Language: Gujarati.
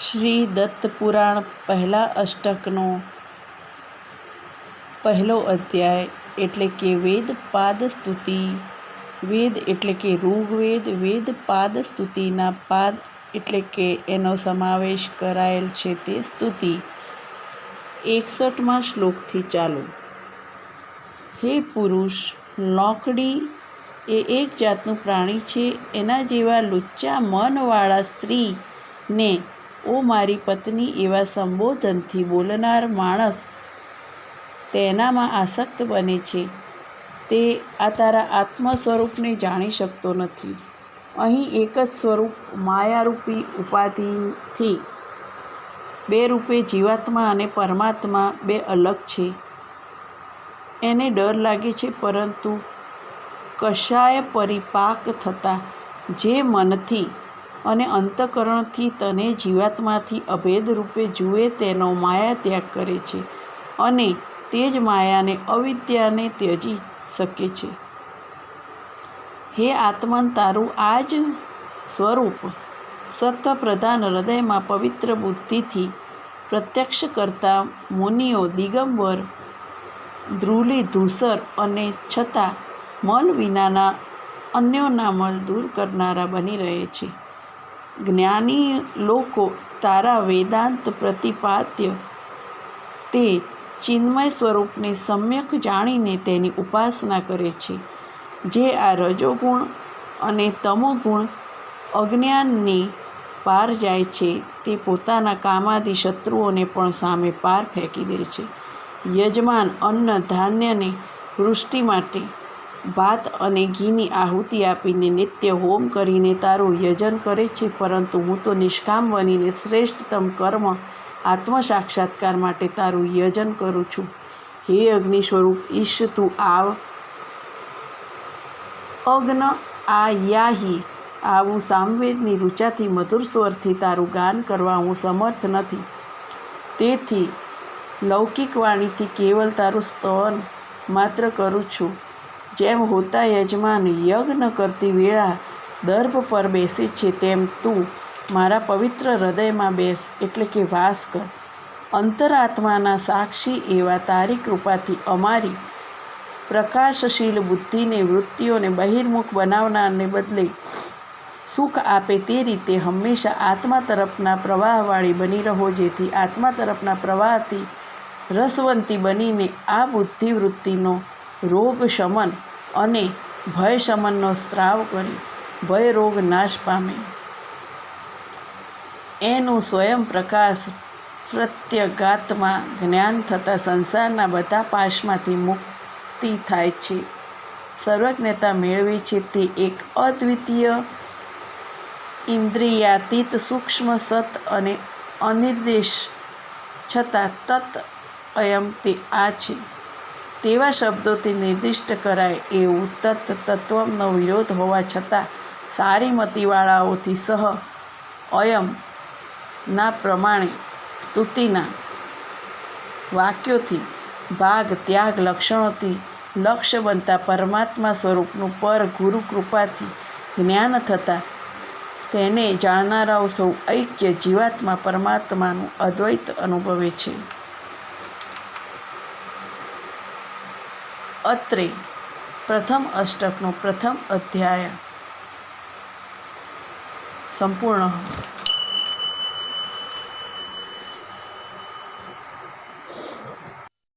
શ્રી દત્ત પુરાણ પહેલા અષ્ટકનો પહેલો અધ્યાય એટલે કે વેદ પાદ સ્તુતિ. વેદ એટલે કે ઋગ્વેદ. વેદ પાદ સ્તુતિના પાદ એટલે કે એનો સમાવેશ કરાયેલ છે તે સ્તુતિ. 61મા શ્લોકથી ચાલો. હે પુરુષ, લોંકડી એ એક જાતનું પ્રાણી છે. એના જેવા લુચ્ચા મનવાળા સ્ત્રીને ઓ મારી પત્ની એવા સંબોધનથી બોલનાર માણસ તેનામાં આસક્ત બને છે. તે આ તારા આત્મ સ્વરૂપને જાણી શકતો નથી. અહીં એક જ સ્વરૂપ માયારૂપી ઉપાધિથી બે રૂપે જીવાત્મા અને પરમાત્મા બે અલગ છે. એને ડર લાગે છે, પરંતુ કશાય પરિપાક થતાં જે મનથી અને અંતઃકરણથી તને જીવાત્માથી અભેદ રૂપે જુએ તેનો માયા ત્યાગ કરે છે અને તે જ માયાને અવિદ્યાને ત્યજી શકે છે. હે આત્મન, તારું આ જ સ્વરૂપ સત્વપ્રધાન હૃદયમાં પવિત્ર બુદ્ધિથી પ્રત્યક્ષ કરતા મુનિઓ દિગંબર, ધ્રુલિધૂસર અને છતાં મલ વિનાના અન્યોના મલ દૂર કરનારા બની રહે છે. જ્ઞાની લોકો તારા વેદાંત પ્રતિપાદ્ય તે ચિન્મય સ્વરૂપને સમ્યક જાણીને તેની ઉપાસના કરે છે. જે આ રજોગુણ અને તમોગુણ અજ્ઞાનની પાર જાય છે તે પોતાના કામાદિ શત્રુઓને પણ સામે પાર ફેંકી દે છે. યજમાન અન્ન ધાન્યને વૃષ્ટિ માટે ભાત અને ઘીની આહુતિ આપીને નિત્ય હોમ કરીને તારું યજન કરે છે, પરંતુ હું તો નિષ્કામ બનીને શ્રેષ્ઠતમ કર્મ આત્મ સાક્ષાત્કાર માટે તારું યજન કરું છું. હે અગ્નિ સ્વરૂપ ઈશ, તું આવ. અગ્ન આ યાહી. આવું સામવેદની ઋચાથી મધુર સ્વરથી તારું ગાન કરવા હું સમર્થ નથી. તેથી લૌકિક વાણીથી કેવલ તારું સ્તવન માત્ર કરું છું. જેમ હોતા યજમાન યજ્ઞ કરતી વેળા દર્ભ પર બેસે છે, તેમ તું મારા પવિત્ર હૃદયમાં બેસ એટલે કે વાસ કર. અંતરાત્માના સાક્ષી એવા તારી કૃપાથી અમારી પ્રકાશશીલ બુદ્ધિને વૃત્તિઓને બહિર્મુખ બનાવનારને બદલે સુખ આપે તે રીતે હંમેશા આત્મા તરફના પ્રવાહવાળી બની રહો, જેથી આત્મા તરફના પ્રવાહથી રસવંતી બનીને આ બુદ્ધિવૃત્તિનો રોગ શમન અને ભય શમનનો સ્ત્રાવ કરી ભય રોગ નાશ પામે. એનું સ્વયં પ્રકાશ પ્રત્યગાત્મા જ્ઞાન થતાં સંસારના બધા પાશમાંથી મુક્તિ થાય છે. સર્વજ્ઞતા મેળવે છે. તે એક અદ્વિતીય ઇન્દ્રિયાતીત સૂક્ષ્મ સત અને અનિર્દેશ છતાં તત અયમ તે આ છે તેવા શબ્દોથી નિર્દિષ્ટ કરાય એવું તત્ તત્વનો વિરોધ હોવા છતાં સારી મતિવાળાઓથી સહ અયમ ના પ્રમાણે સ્તુતિના વાક્યોથી ભાગ ત્યાગ લક્ષણોથી લક્ષ્ય બનતા પરમાત્મા સ્વરૂપનું પર ગુરુ કૃપાથી જ્ઞાન થતાં તેને જાણનારાઓ સૌ ઐક્ય જીવાત્મા પરમાત્માનું અદ્વૈત અનુભવે છે. અત્રે પ્રથમ અષ્ટકનો પ્રથમ અધ્યાય સંપૂર્ણ.